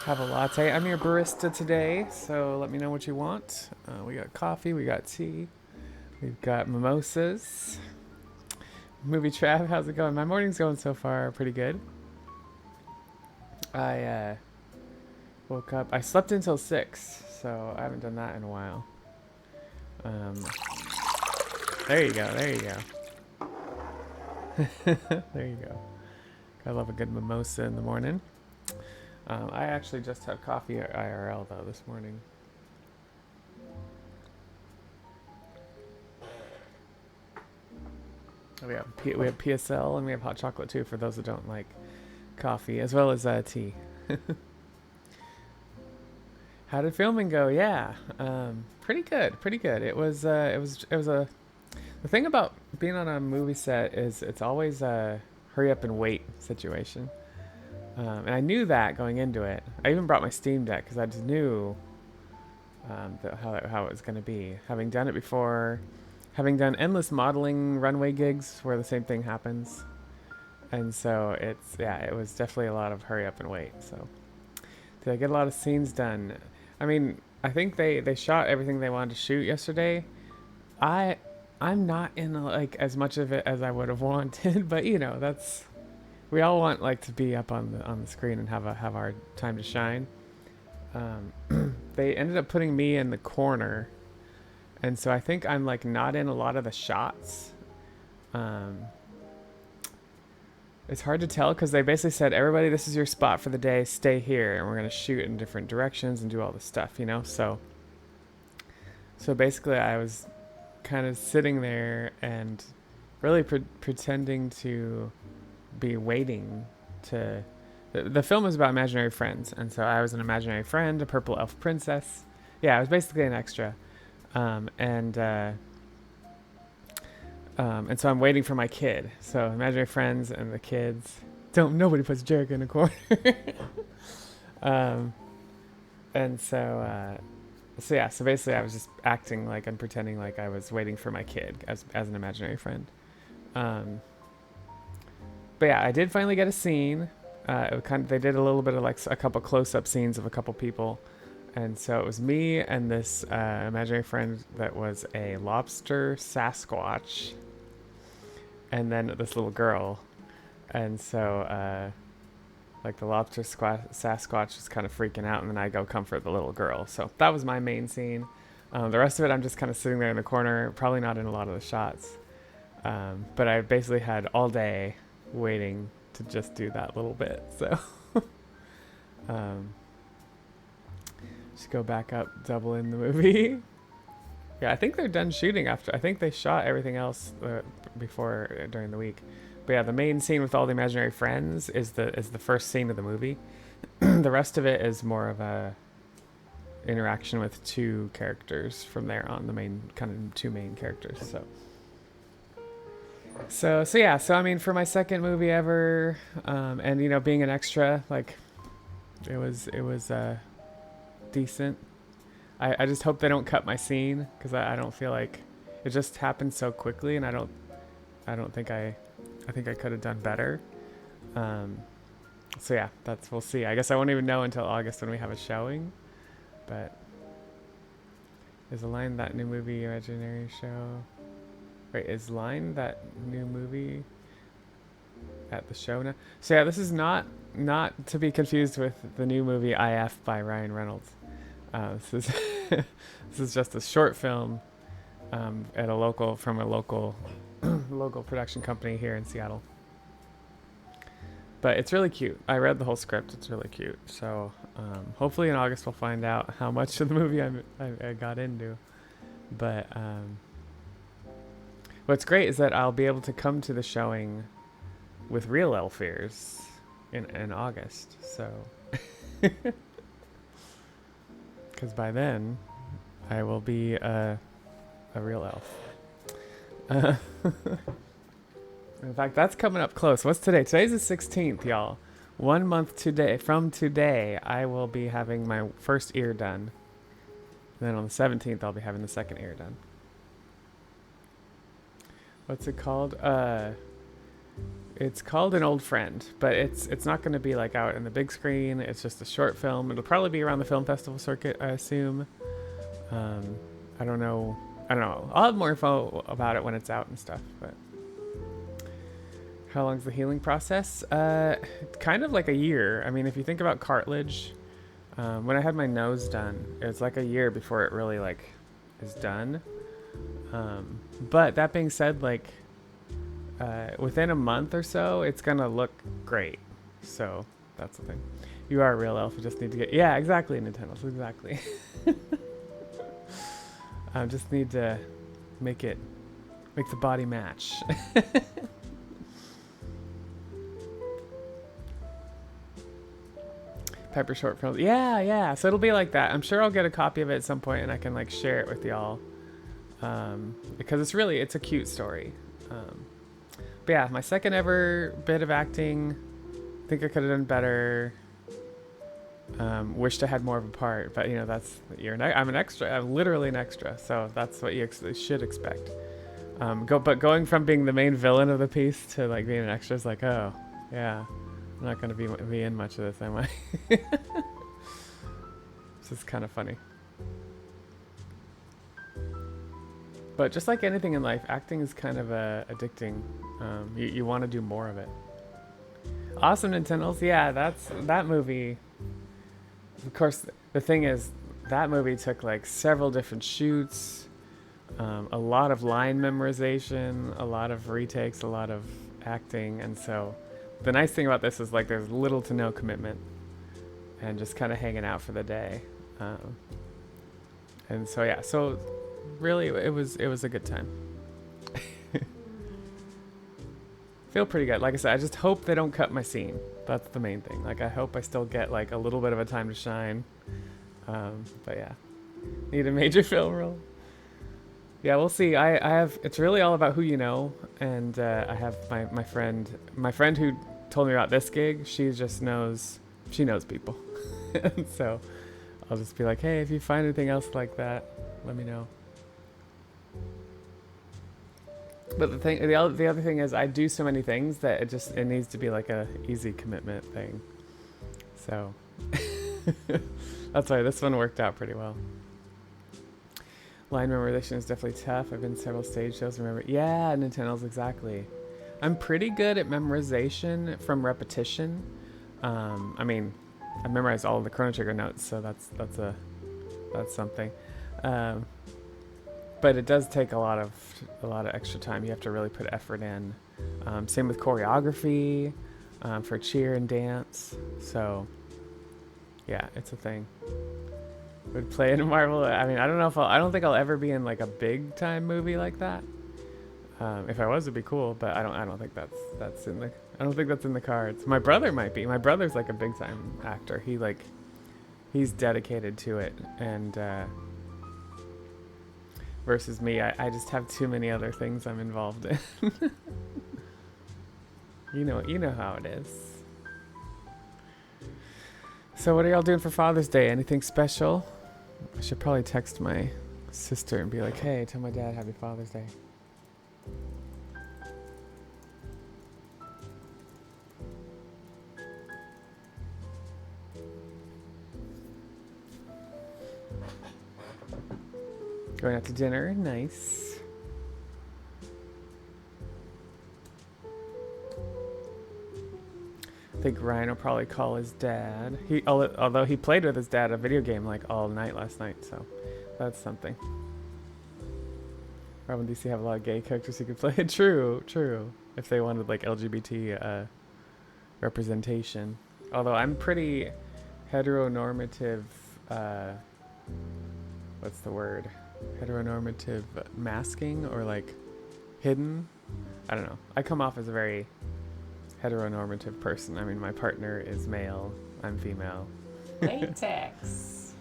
Have a latte. I'm your barista today, so let me know what you want. We got coffee, we got tea, we've got mimosas. Movie Trav, how's it going? My morning's going so far pretty good. I woke up. I slept until 6, so I haven't done that in a while. Um, there you go, there you go. There you go. I love a good mimosa in the morning. I actually just had coffee at IRL though this morning. We have PSL and we have hot chocolate too for those that don't like coffee, as well as tea. How did filming go? Yeah, pretty good, pretty good. It was a. The thing about being on a movie set is it's always a hurry up and wait situation, and I knew that going into it. I even brought my Steam Deck because I just knew how it was going to be, having done it before, having done endless modeling runway gigs where the same thing happens, and so it was definitely a lot of hurry up and wait. So did I get a lot of scenes done? I mean, I think they shot everything they wanted to shoot yesterday. I I'm not in like as much of it as I would have wanted, but that's we all want like to be up on the screen and have our time to shine. They ended up putting me in the corner, and so I think I'm like not in a lot of the shots. Um, it's hard to tell because they basically said, everybody, this is your spot for the day. Stay here, and we're gonna shoot in different directions and do all this stuff. So basically, I was kind of sitting there and really pretending to be waiting to. The film is about imaginary friends, and so I was an imaginary friend, a purple elf princess. Yeah, I was basically an extra, um, and uh, and so I'm waiting for my kid. So imaginary friends and the kids. Don't nobody puts Jericho in a corner. um, and so yeah, so basically I was just acting like and pretending like I was waiting for my kid as an imaginary friend. Um, but yeah, I did finally get a scene. They did a little bit of like a couple close up scenes of a couple people, and so it was me and this imaginary friend that was a lobster Sasquatch, and then this little girl, and so like the lobster Sasquatch was kind of freaking out, and then I go comfort the little girl. So that was my main scene. The rest of it, I'm just kind of sitting there in the corner, probably not in a lot of the shots. But I basically had all day waiting to just do that little bit. So um, just go back up, double in the movie. Yeah, I think they're done shooting after. I think they shot everything else before during the week. But yeah, the main scene with all the imaginary friends is the first scene of the movie. The rest of it is more of a interaction with two characters from there on, the main kind of two main characters. So yeah, so I mean, for my second movie ever, and being an extra, like it was decent. I just hope they don't cut my scene because I don't feel like it just happened so quickly, and I don't think I think I could have done better. Um, so yeah, we'll see. I guess I won't even know until August when we have a showing. But is Line that new movie imaginary show? Wait, is Line that new movie at the show now? So yeah, this is not to be confused with the new movie IF by Ryan Reynolds. This is this is just a short film at a local local production company here in Seattle. But it's really cute. I read the whole script. It's really cute. So hopefully in August we'll find out how much of the movie I got into. But what's great is that I'll be able to come to the showing with real elf ears in August. So, because by then I will be a real elf. Uh, In fact, that's coming up close. What's today? Today's the 16th, y'all. 1 month from today, I will be having my first ear done. And then on the 17th, I'll be having the second ear done. What's it called? It's called An Old Friend, but it's not going to be like out in the big screen. It's just a short film. It'll probably be around the film festival circuit, I assume. Um, I don't know. I don't know. I'll have more info about it when it's out and stuff. But how long's the healing process? Kind of like a year. I mean, if you think about cartilage, when I had my nose done, it's like a year before it really like is done. But that being said, like within a month or so, it's gonna look great. So that's the thing. You are a real elf. You just need to get exactly, Nintendo's exactly. I just need to make the body match. Pepper short films. Yeah. So it'll be like that. I'm sure I'll get a copy of it at some point and I can like share it with y'all. Because it's a cute story. But yeah, my second ever bit of acting. Think I could have done better. Wished I had more of a part, but that's I'm an extra. I'm literally an extra, so that's what you should expect. But going from being the main villain of the piece to like being an extra is like, oh yeah, I'm not gonna be in much of this, am I? It's just kind of funny. But just like anything in life, acting is kind of addicting. You want to do more of it. Awesome Nintendo's, yeah, that movie. Of course, the thing is, that movie took like several different shoots, a lot of line memorization, a lot of retakes, a lot of acting, and so the nice thing about this is like there's little to no commitment, and just kind of hanging out for the day, and so yeah, so really it was a good time. Feel pretty good. Like I said, I just hope they don't cut my scene. That's the main thing. Like I hope I still get like a little bit of a time to shine. But yeah, need a major film role. Yeah, we'll see. I have. It's really all about who you know, and I have my friend who told me about this gig. She knows people, and so I'll just be like, hey, if you find anything else like that, let me know. But the other thing is I do so many things that it needs to be like a easy commitment thing. So that's why this one worked out pretty well. Line memorization is definitely tough. I've been to several stage shows. Remember, yeah, Nintendo's exactly. I'm pretty good at memorization from repetition. I mean, I memorized all of the Chrono Trigger notes, so that's something. But it does take a lot of extra time. You have to really put effort in. Same with choreography, for cheer and dance. So, yeah, it's a thing. Would play in a Marvel. I mean, I don't think I'll ever be in like a big time movie like that. If I was, it'd be cool. But I don't think that's in the. I don't think that's in the cards. My brother might be. My brother's like a big time actor. He's dedicated to it, and. Versus me, I just have too many other things I'm involved in. You know how it is. So what are y'all doing for Father's Day? Anything special? I should probably text my sister and be like, hey, tell my dad happy Father's Day. Going out to dinner, nice. I think Ryan will probably call his dad. Although he played with his dad a video game like all night last night, so that's something. Robin DC have a lot of gay characters he could play. True. If they wanted like LGBT representation. Although I'm pretty heteronormative. What's the word? Heteronormative masking or like hidden. I don't know. I come off as a very heteronormative person. I mean, my partner is male. I'm female. Latex.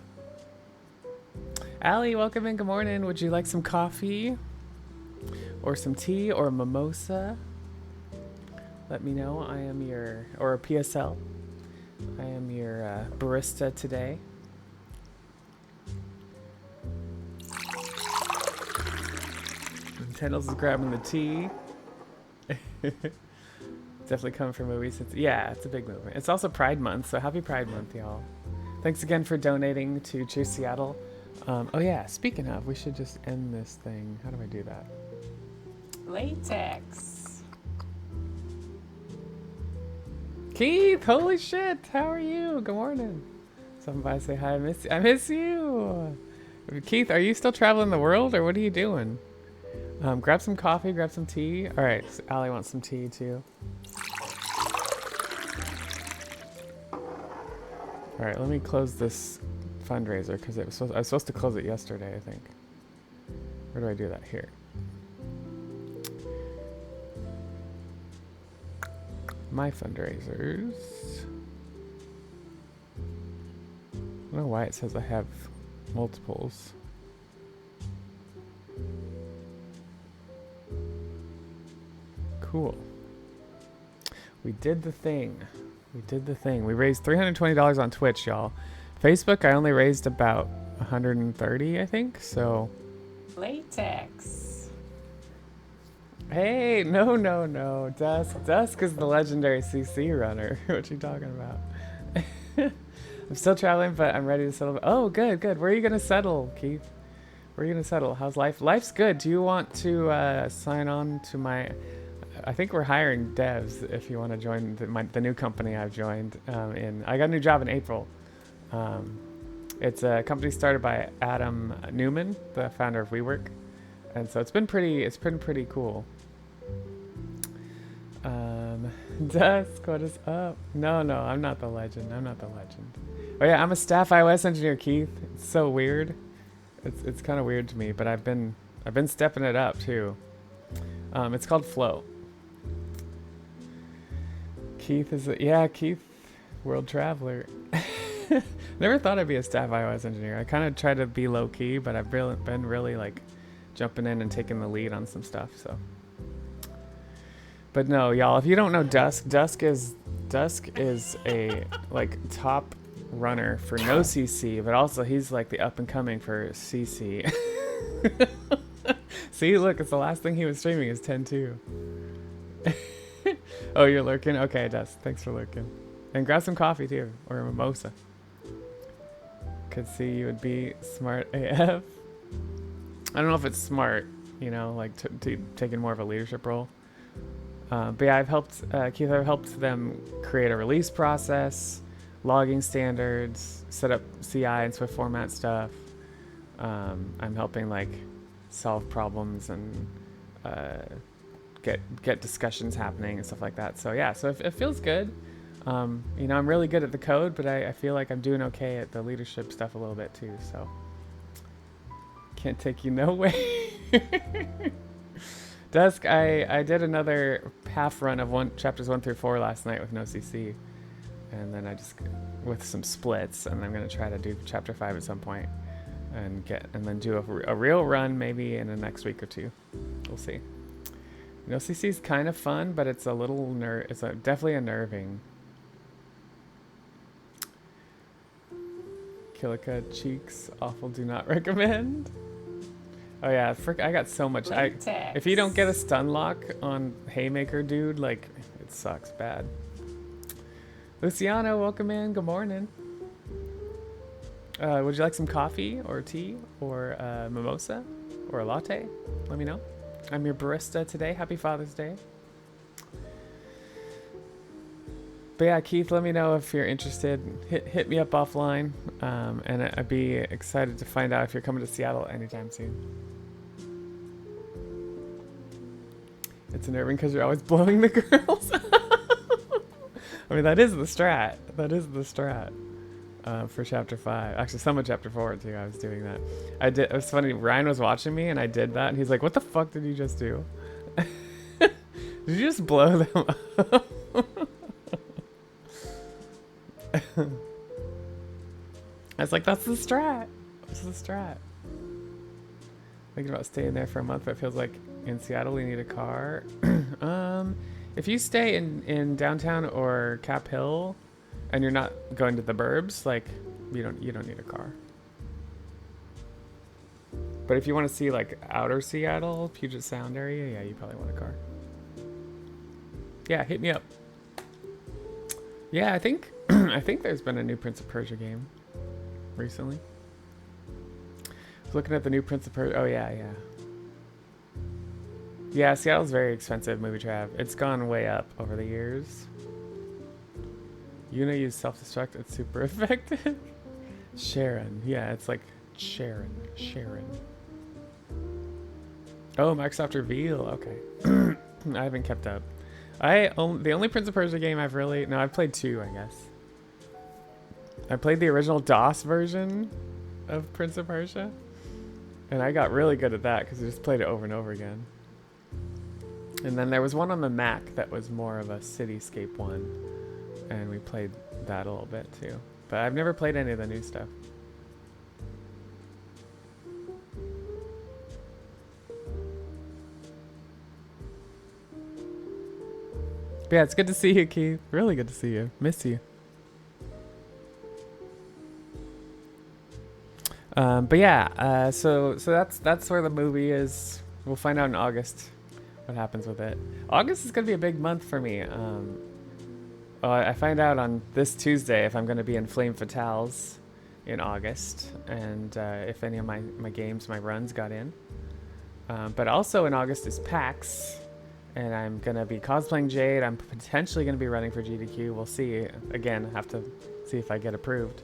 Allie, welcome in. Good morning. Would you like some coffee or some tea or a mimosa? Let me know. I am or a PSL. I am your barista today. Nintendo's is grabbing the tea. definitely coming for movies. Yeah, it's a big movement. It's also Pride Month, so happy Pride Month, y'all. Thanks again for donating to Choose Seattle. Oh yeah, speaking of, we should just end this thing. How do I do that? Latex. Keith, holy shit, how are you? Good morning. Somebody say hi, I miss you. I miss you. Keith, are you still traveling the world or what are you doing? Grab some coffee, grab some tea. All right, so Allie wants some tea too. All right, let me close this fundraiser because I was supposed to close it yesterday, I think. Where do I do that? Here. My fundraisers. I don't know why it says I have multiples. Cool. We did the thing. We did the thing. We raised $320 on Twitch, y'all. Facebook, I only raised about 130, I think. So. Latex. Hey, no. Dusk is the legendary CC runner. What you talking about? I'm still traveling, but I'm ready to settle. Oh, good. Where are you gonna settle, Keith? Where are you gonna settle? How's life? Life's good. Do you want to sign on to my? I think we're hiring devs. If you want to join the new company I've joined. I got a new job in April. It's a company started by Adam Newman, the founder of WeWork, and so it's been pretty cool. Dusk, what is up? No, I'm not the legend. Oh yeah, I'm a staff iOS engineer, Keith. It's so weird. It's kind of weird to me, but I've been stepping it up too. It's called Flow. Keith, world traveler. Never thought I'd be a staff iOS engineer. I kind of try to be low key, but I've been really like jumping in and taking the lead on some stuff. So, but no, y'all, if you don't know Dusk is a like top runner for no CC, but also he's like the up and coming for CC. See, look, it's the last thing he was streaming is 10-2. Oh, you're lurking? Okay, Dusk, thanks for lurking. And grab some coffee too, or a mimosa. Could see you would be smart AF. I don't know if it's smart, like taking more of a leadership role. But yeah, I've helped them create a release process, logging standards, set up CI and Swift format stuff. I'm helping like solve problems and get discussions happening and stuff like that. So yeah, so it feels good. I'm really good at the code, but I feel like I'm doing okay at the leadership stuff a little bit too. So can't take you no way. Dusk, I did another half run of chapters 1 through 4 last night with no CC, and then I just with some splits, and I'm gonna try to do chapter 5 at some point, and then do a real run maybe in the next week or two. We'll see. No CC is kind of fun, but it's a little definitely unnerving. Kilika cheeks awful. Do not recommend. Oh yeah, I got so much. If you don't get a stun lock on Haymaker, dude, like it sucks bad. Luciano, welcome in. Good morning. Would you like some coffee or tea or mimosa or a latte? Let me know. I'm your barista today. Happy Father's Day. But yeah, Keith, let me know if you're interested. Hit me up offline, and I'd be excited to find out if you're coming to Seattle anytime soon. It's unnerving because you're always blowing the girls. I mean, that is the strat. For chapter 5. Actually, some of chapter 4 too. I was doing that. It was funny. Ryan was watching me, and I did that, and he's like, "What the fuck did you just do? Did you just blow them up?" I was like, "That's the strat. Thinking about staying there for a month, but it feels like in Seattle we need a car. If you stay in downtown or Cap Hill, and you're not going to the burbs, like you don't need a car. But if you want to see like outer Seattle, Puget Sound area, yeah, you probably want a car. Yeah, hit me up. Yeah, I think I think there's been a new Prince of Persia game recently. I was looking at the new Prince of Persia. Oh yeah, yeah. Yeah, Seattle's very expensive, movie trav. It's gone way up over the years. Yuna used self-destruct. It's super effective. Sharon. Yeah, it's like Sharon. Sharon. Oh, Microsoft Reveal. Okay. I haven't kept up. The only Prince of Persia game I've really I've played two, I guess. I played the original DOS version of Prince of Persia, and I got really good at that because I just played it over and over again. And then there was one on the Mac that was more of a cityscape one, and we played that a little bit too. But I've never played any of the new stuff. But yeah, it's good to see you, Keith. Really good to see you. Miss you. But yeah, so that's where the movie is. We'll find out in August what happens with it. August is gonna be a big month for me. I find out on this Tuesday if I'm gonna be in Flame Fatales in August, and if any of my games, my runs got in. But also in August is PAX, and I'm gonna be cosplaying Jade. I'm potentially gonna be running for GDQ. We'll see. Again, have to see if I get approved.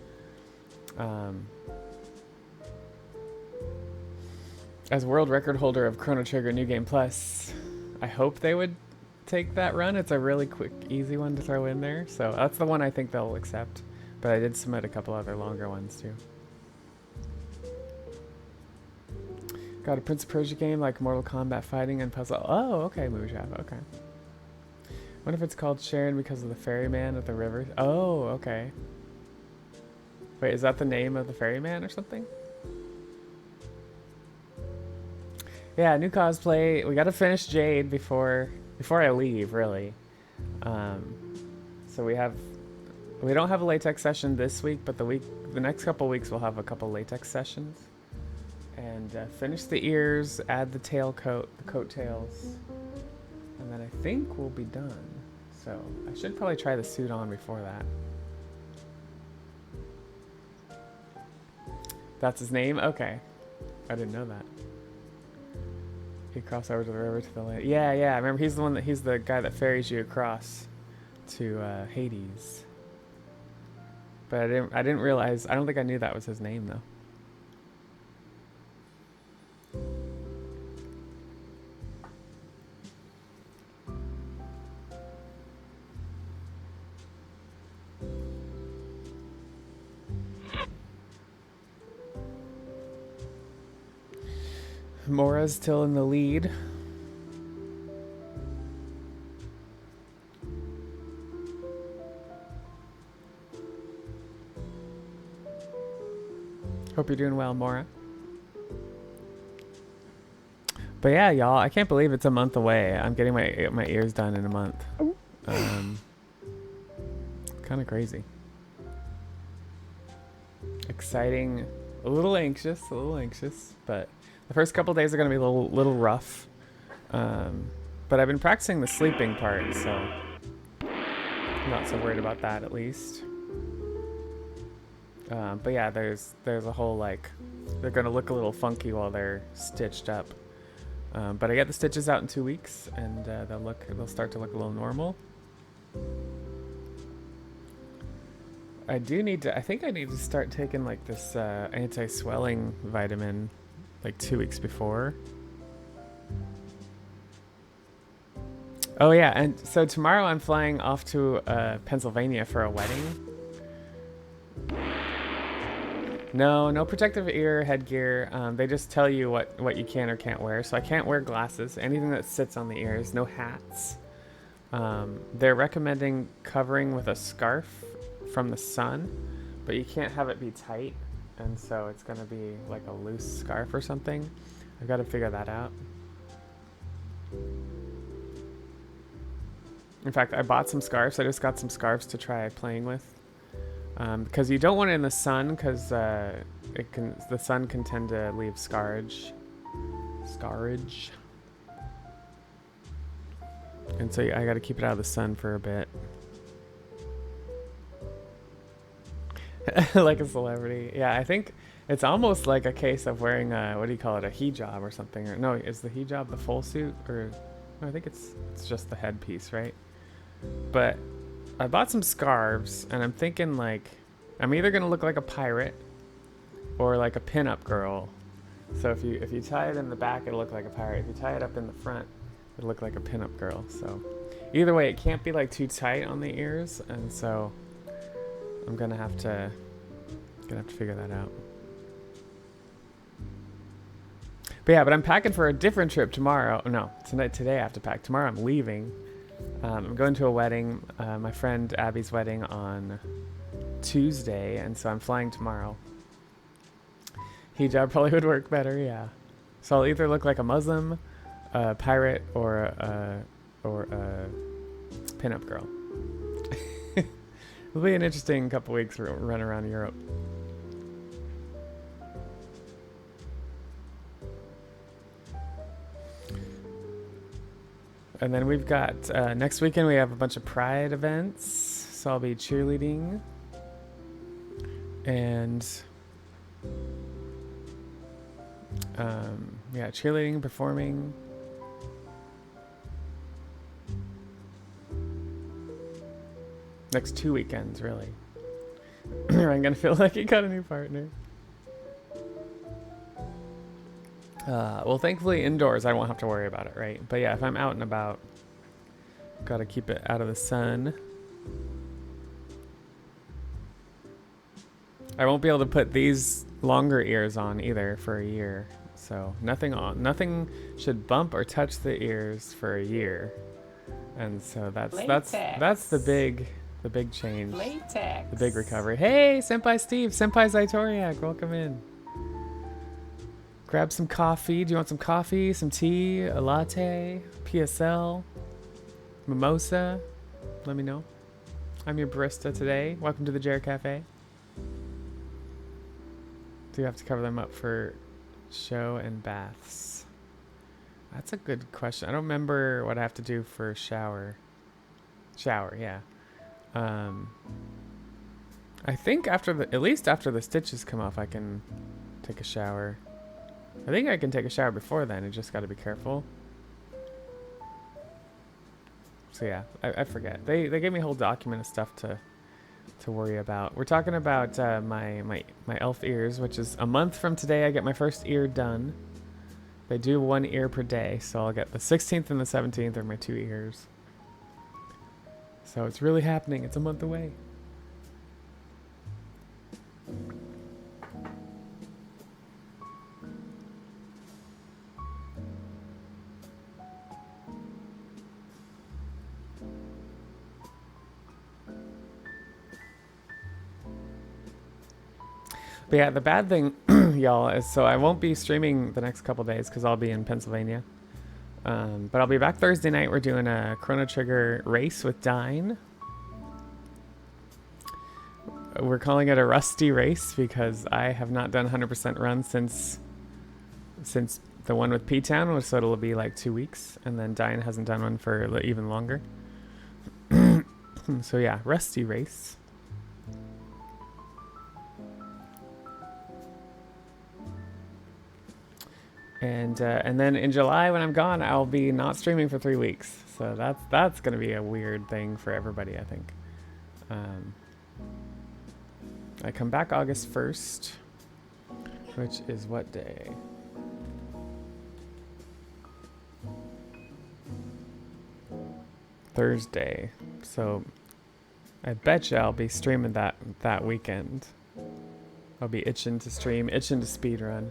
As world record holder of Chrono Trigger New Game Plus, I hope they would take that run. It's a really quick, easy one to throw in there. So that's the one I think they'll accept. But I did submit a couple other longer ones too. Got a Prince of Persia game like Mortal Kombat fighting and puzzle. Oh, okay, movie trap. Okay. What if it's called Sharon because of the ferryman at the river? Oh, okay. Wait, is that the name of the ferryman or something? Yeah, new cosplay. We gotta finish Jade before I leave, really. So we don't have a latex session this week, but the next couple weeks we'll have a couple latex sessions, and finish the ears, add the coat tails, and then I think we'll be done. So I should probably try the suit on before that. That's his name? Okay, I didn't know that. He crossed over to the river to the land. Yeah, I remember he's the guy that ferries you across to Hades. But I didn't realize. I don't think I knew that was his name though. Mora's still in the lead. Hope you're doing well, Mora. But yeah, y'all, I can't believe it's a month away. I'm getting my ears done in a month. Kind of crazy. Exciting. A little anxious, but the first couple days are going to be a little rough. But I've been practicing the sleeping part, so I'm not so worried about that, at least. But yeah, there's a whole, like, they're going to look a little funky while they're stitched up. But I get the stitches out in 2 weeks, and they'll start to look a little normal. I think I need to start taking, like, this anti-swelling vitamin like 2 weeks before. Oh yeah, and so tomorrow I'm flying off to Pennsylvania for a wedding. No protective ear headgear. They just tell you what you can or can't wear. So I can't wear glasses, anything that sits on the ears, no hats. They're recommending covering with a scarf from the sun, but you can't have it be tight, and so it's gonna be like a loose scarf or something. I've got to figure that out. In fact, I bought some scarves. I just got some scarves to try playing with, because you don't want it in the sun, because the sun can tend to leave scarage, and so I got to keep it out of the sun for a bit. Like a celebrity. Yeah, I think it's almost like a case of wearing a, what do you call it, a hijab or something. Or no, is the hijab the full suit, or no, I think it's just the headpiece, right? But I bought some scarves, and I'm thinking like I'm either gonna look like a pirate or like a pinup girl. So if you tie it in the back, it'll look like a pirate. If you tie it up in the front, it'll look like a pinup girl. So either way, it can't be like too tight on the ears, and so I'm gonna have to figure that out. But yeah, but I'm packing for a different trip tomorrow. No, today I have to pack. Tomorrow I'm leaving. I'm going to a wedding, my friend Abby's wedding on Tuesday, and so I'm flying tomorrow. Hijab probably would work better, yeah. So I'll either look like a Muslim, a pirate, or a pinup girl. It'll be an interesting couple weeks run around Europe. And then we've got next weekend we have a bunch of Pride events, so I'll be cheerleading and yeah, cheerleading, performing. Next 2 weekends, really. I'm gonna feel like you got a new partner. Well, thankfully indoors I won't have to worry about it, right? But yeah, if I'm out and about, gotta keep it out of the sun. I won't be able to put these longer ears on either for a year. So nothing should bump or touch the ears for a year. And so that's the big change. Latex. The big recovery. Hey, Senpai Steve, Senpai Zaitoriak, welcome in. Grab some coffee. Do you want some coffee, some tea, a latte, PSL, mimosa? Let me know. I'm your barista today. Welcome to the Jerikafé. Do you have to cover them up for show and baths? That's a good question. I don't remember what I have to do for shower. Shower, yeah. I think at least after the stitches come off, I can take a shower. I think I can take a shower before then. I just got to be careful. So yeah, I forget. They gave me a whole document of stuff to worry about. We're talking about my elf ears, which is a month from today. I get my first ear done. They do 1 ear per day, so I'll get the 16th and the 17th are my 2 ears. So it's really happening. It's a month away. But yeah, the bad thing, y'all, is so I won't be streaming the next couple days because I'll be in Pennsylvania. But I'll be back Thursday night. We're doing a Chrono Trigger race with Dine. We're calling it a rusty race because I have not done 100% run since the one with P-Town, so it'll be like 2 weeks. And then Dine hasn't done one for even longer. So yeah, rusty race. And then in July when I'm gone, I'll be not streaming for 3 weeks. So that's gonna be a weird thing for everybody, I think. I come back August 1st, which is what day? Thursday. So I bet you I'll be streaming that weekend. I'll be itching to stream, itching to speedrun.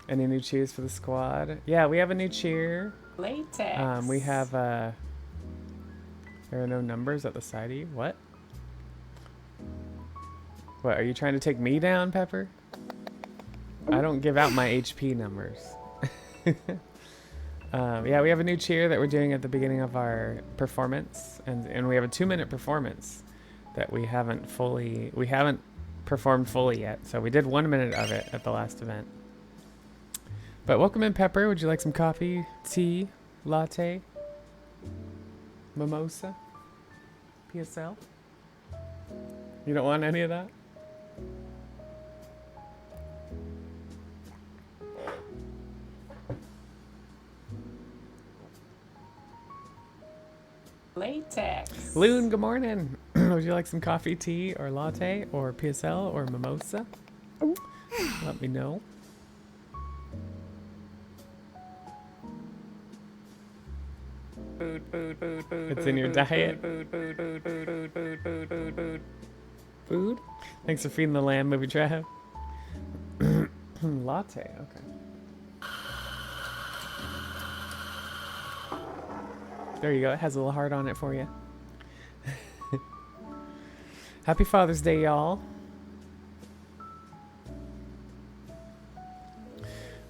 Any new cheers for the squad? Yeah, we have a new cheer. Latex. We have there are no numbers at the side of you. What? What, are you trying to take me down, Pepper? I don't give out my HP numbers. Yeah, we have a new cheer that we're doing at the beginning of our performance, and we have a 2-minute performance that we haven't performed fully yet. So we did 1 minute of it at the last event. But welcome in, Pepper. Would you like some coffee, tea, latte, mimosa, PSL? You don't want any of that? Latex. Loon, good morning. Would you like some coffee, tea, or latte, or PSL, or mimosa? Let me know. Food, food, food, food. It's in your diet. Food, food, food, food, food, food, food, food, food. Food? Thanks for feeding the lamb, movie Trav. Latte, okay. There you go. It has a little heart on it for you. Happy Father's Day, y'all.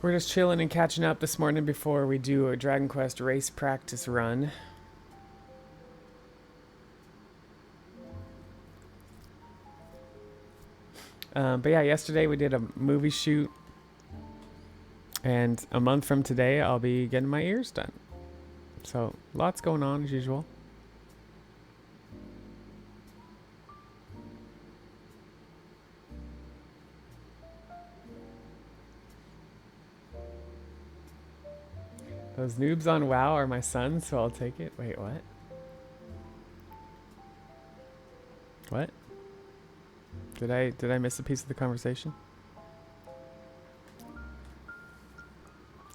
We're just chilling and catching up this morning before we do a Dragon Quest race practice run. But yeah, yesterday we did a movie shoot. And a month from today, I'll be getting my ears done. So, lots going on as usual. Those noobs on WoW are my sons, so I'll take it. Wait, what? What? Did I miss a piece of the conversation?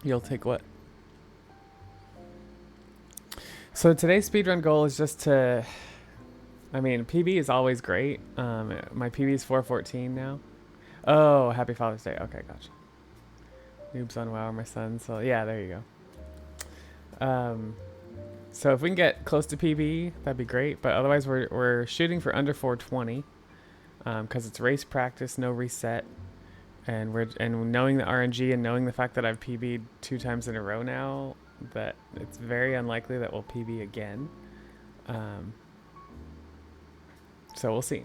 You'll take what? So today's speedrun goal is just to... I mean, PB is always great. My PB is 414 now. Oh, happy Father's Day. Okay, gotcha. Noobs on WoW are my sons. So yeah, there you go. So if we can get close to PB, that'd be great. But otherwise, we're shooting for under 420, because it's race practice, no reset, and knowing the RNG and knowing the fact that I've PB'd 2 times in a row now, that it's very unlikely that we'll PB again. So we'll see.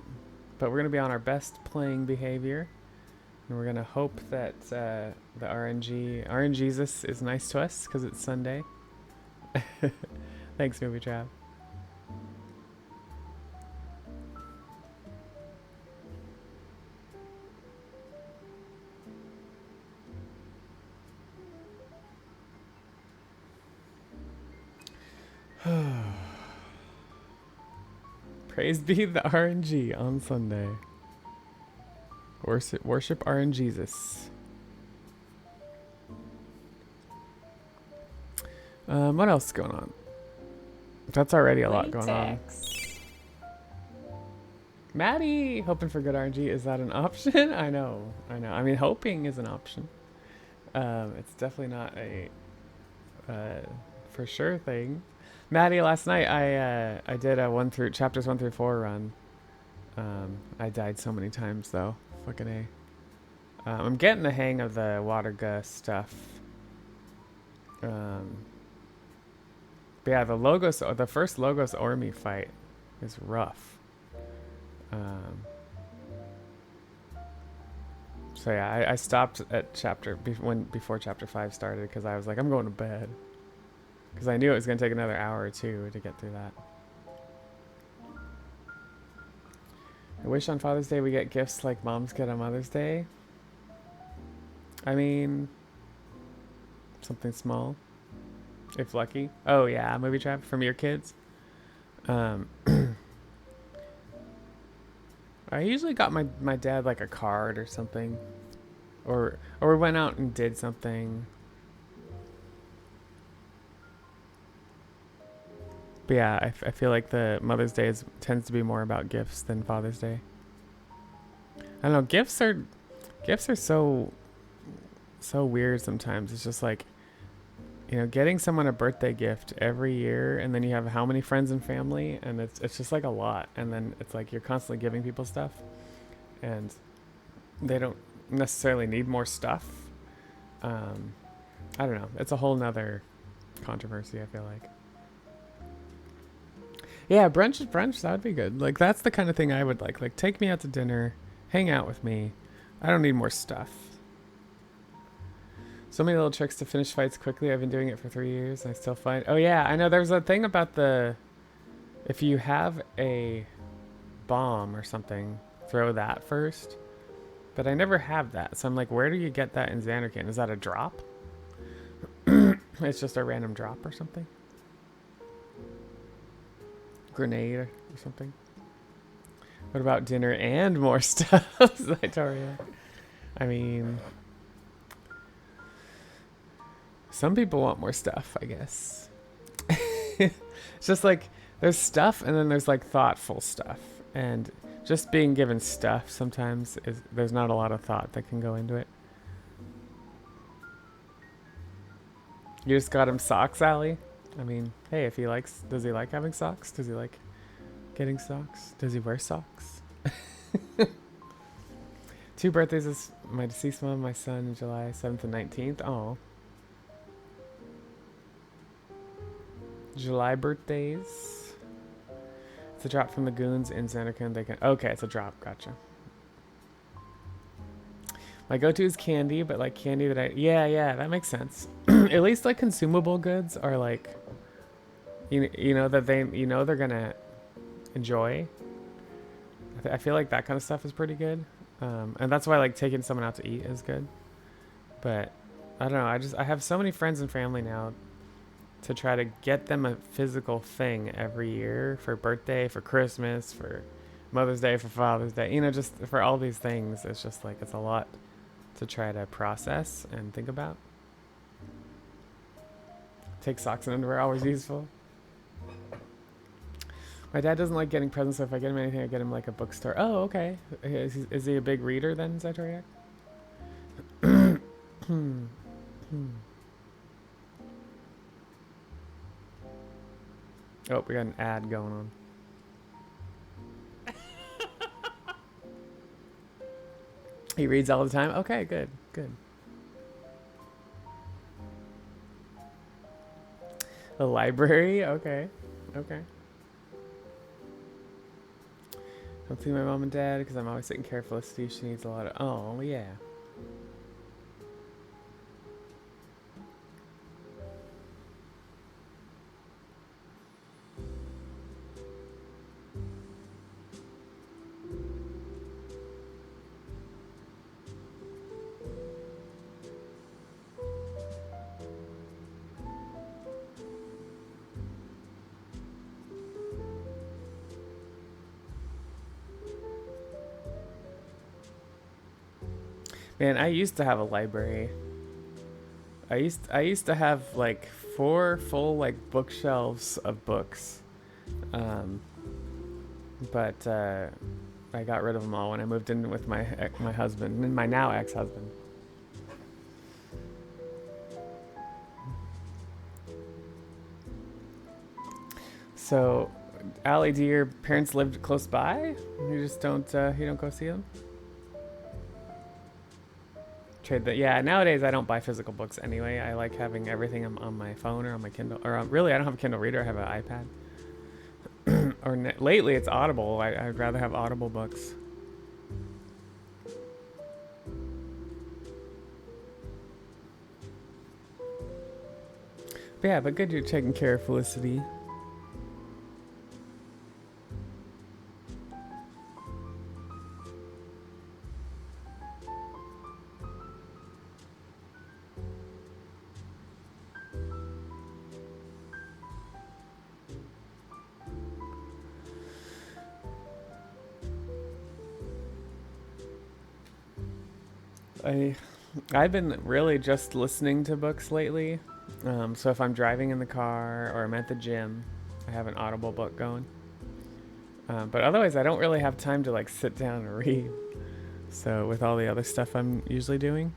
But we're gonna be on our best playing behavior, and we're gonna hope that the RNGesus is nice to us because it's Sunday. Thanks, Movie Trav. Praise be the RNG on Sunday. Worship RNGesus. What else is going on? That's already a lot going on. Latex. Maddie, hoping for good RNG. Is that an option? I know. I mean, hoping is an option. It's definitely not a for sure thing. Maddie, last night I did a chapters 1 through 4 run. I died so many times though. Fucking A. I'm getting the hang of the water gust stuff. But yeah, the first Logos Ormi fight is rough. So yeah, I stopped at before chapter 5 started because I was like, I'm going to bed. Because I knew it was going to take another hour or 2 to get through that. I wish on Father's Day we get gifts like moms get on Mother's Day. I mean, something small, if lucky. Oh yeah, movie trap from your kids. I usually got my dad like a card or something, or we went out and did something. But yeah, I feel like the Mother's Day tends to be more about gifts than Father's Day. I don't know. Gifts are so weird sometimes. It's just like, getting someone a birthday gift every year, and then you have how many friends and family, and it's just like a lot. And then it's like you're constantly giving people stuff, and they don't necessarily need more stuff. I don't know. It's a whole nother controversy, I feel like. Yeah, brunch is brunch. That would be good. Like, that's the kind of thing I would like. Like, take me out to dinner, hang out with me. I don't need more stuff. So many little tricks to finish fights quickly. I've been doing it for 3 years, and I still find... Oh, yeah, I know. There's a thing about if you have a bomb or something, throw that first. But I never have that. So I'm like, where do you get that in Xandercan? Is that a drop? It's just a random drop or something? Grenade or something? What about dinner and more stuff, Victoria? I mean, some people want more stuff, I guess. It's just like there's stuff and then there's like thoughtful stuff. And just being given stuff sometimes is there's not a lot of thought that can go into it. You just got him socks, Allie? I mean, hey, if he likes, does he like having socks? Does he like getting socks? Does he wear socks? 2 birthdays is my deceased mom, my son, July 7th and 19th. Oh. July birthdays. It's a drop from the goons in Xandercan. They can. Okay, it's a drop. Gotcha. My go-to is candy, but like candy that I. Yeah, that makes sense. At least like consumable goods are like. You know that they're gonna enjoy. I feel like that kind of stuff is pretty good, and that's why like taking someone out to eat is good. But I don't know. I have so many friends and family now to try to get them a physical thing every year for birthday, for Christmas, for Mother's Day, for Father's Day. You know, just for all these things. It's just like it's a lot to try to process and think about. Take socks and underwear, always useful. My dad doesn't like getting presents, so if I get him anything, I get him like a bookstore. Oh, okay. Is he a big reader then, Zetoriak? Oh, we got an ad going on. He reads all the time? Okay, good. A library? Okay. Don't see my mom and dad because I'm always taking care of Felicity. She needs a lot of... Oh, yeah. Man, I used to have a library. I used to have like 4 full like bookshelves of books, but I got rid of them all when I moved in with my husband, my now ex-husband. So, Allie, do your parents live close by? You just don't go see them? Trade that. Yeah, nowadays I don't buy physical books anyway. I like having everything on my phone or on my Kindle. Or really, I don't have a Kindle reader. I have an iPad. Or lately, it's Audible. I'd rather have Audible books. But yeah, but good you're taking care of Felicity. I've been really just listening to books lately. So if I'm driving in the car or I'm at the gym, I have an Audible book going. But otherwise, I don't really have time to like sit down and read. So with all the other stuff I'm usually doing.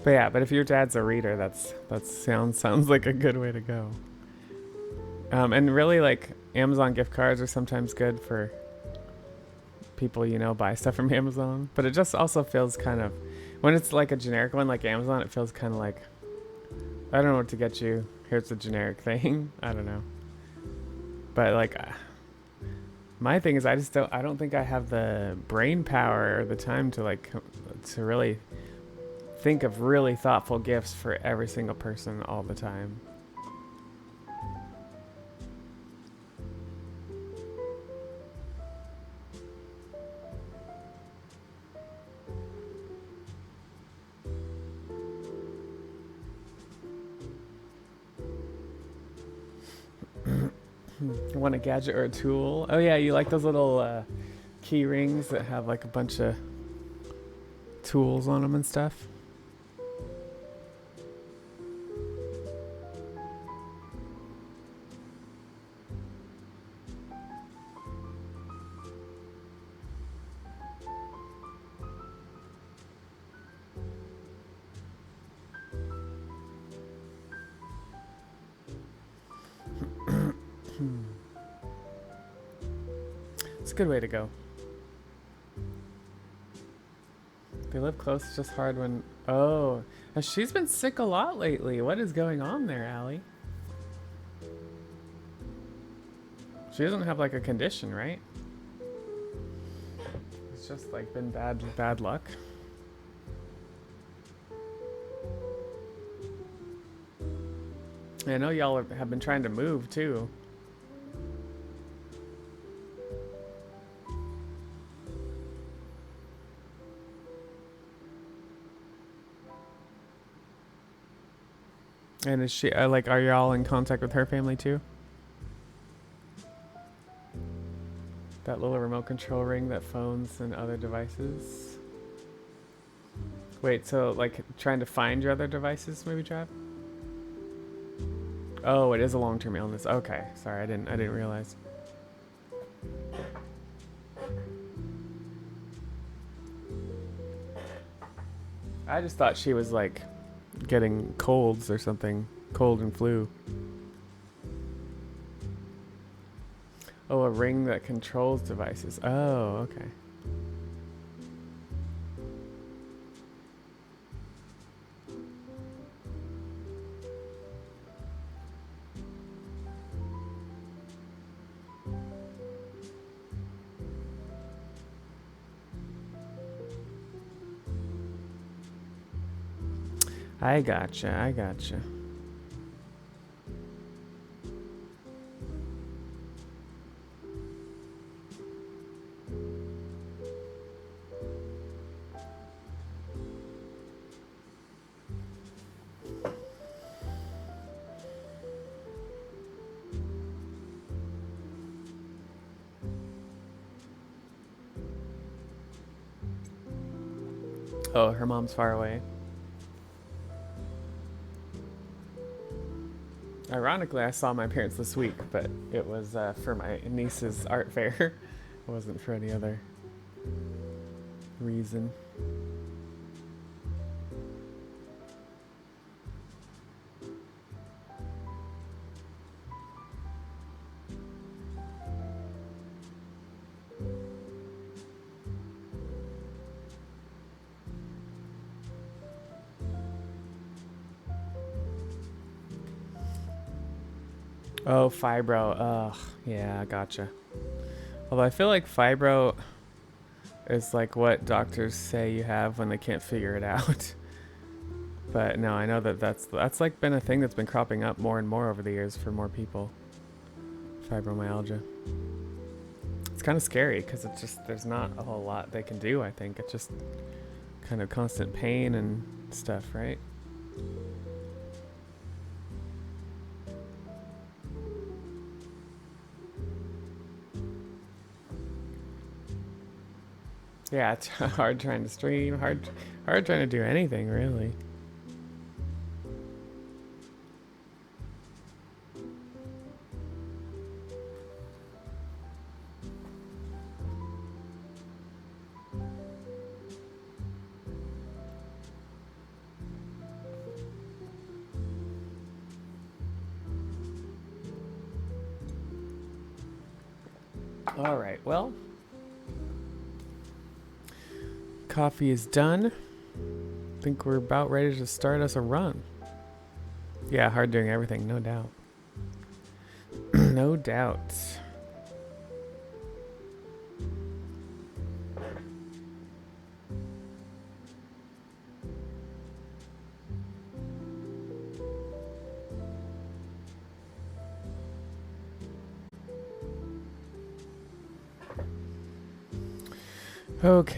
But yeah, but if your dad's a reader, that sounds like a good way to go. And really, like Amazon gift cards are sometimes good for people, buy stuff from Amazon. But it just also feels kind of, when it's like a generic one like Amazon, it feels kind of like I don't know what to get you. Here's the generic thing. I don't know. But like, my thing is, I don't think I have the brain power or the time to like, to really think of really thoughtful gifts for every single person all the time. You want a gadget or a tool? Oh yeah, you like those little key rings that have like a bunch of tools on them and stuff? It's a good way to go. They live close, it's just hard when... Oh, she's been sick a lot lately. What is going on there, Allie? She doesn't have like a condition, right? It's just like been bad luck. I know y'all have been trying to move too. And is she like, are y'all in contact with her family too? That little remote control ring that phones and other devices. Wait, so like trying to find your other devices, maybe, Trav? Oh, it is a long-term illness. Okay, sorry, I didn't realize. I just thought she was like getting colds or something, cold and flu. Oh, a ring that controls devices. Oh, okay. I gotcha. Oh, her mom's far away. Ironically, I saw my parents this week, but it was for my niece's art fair. It wasn't for any other reason. Oh, fibro. Ugh, yeah, gotcha. Although I feel like fibro is like what doctors say you have when they can't figure it out. But no, I know that that's like been a thing that's been cropping up more and more over the years for more people. Fibromyalgia. It's kind of scary because it's just there's not a whole lot they can do. I think it's just kind of constant pain and stuff, right? Yeah, it's hard trying to stream, hard trying to do anything really. All right, well, coffee is done. I think we're about ready to start us a run. Yeah, hard doing everything, no doubt. No doubt. Okay.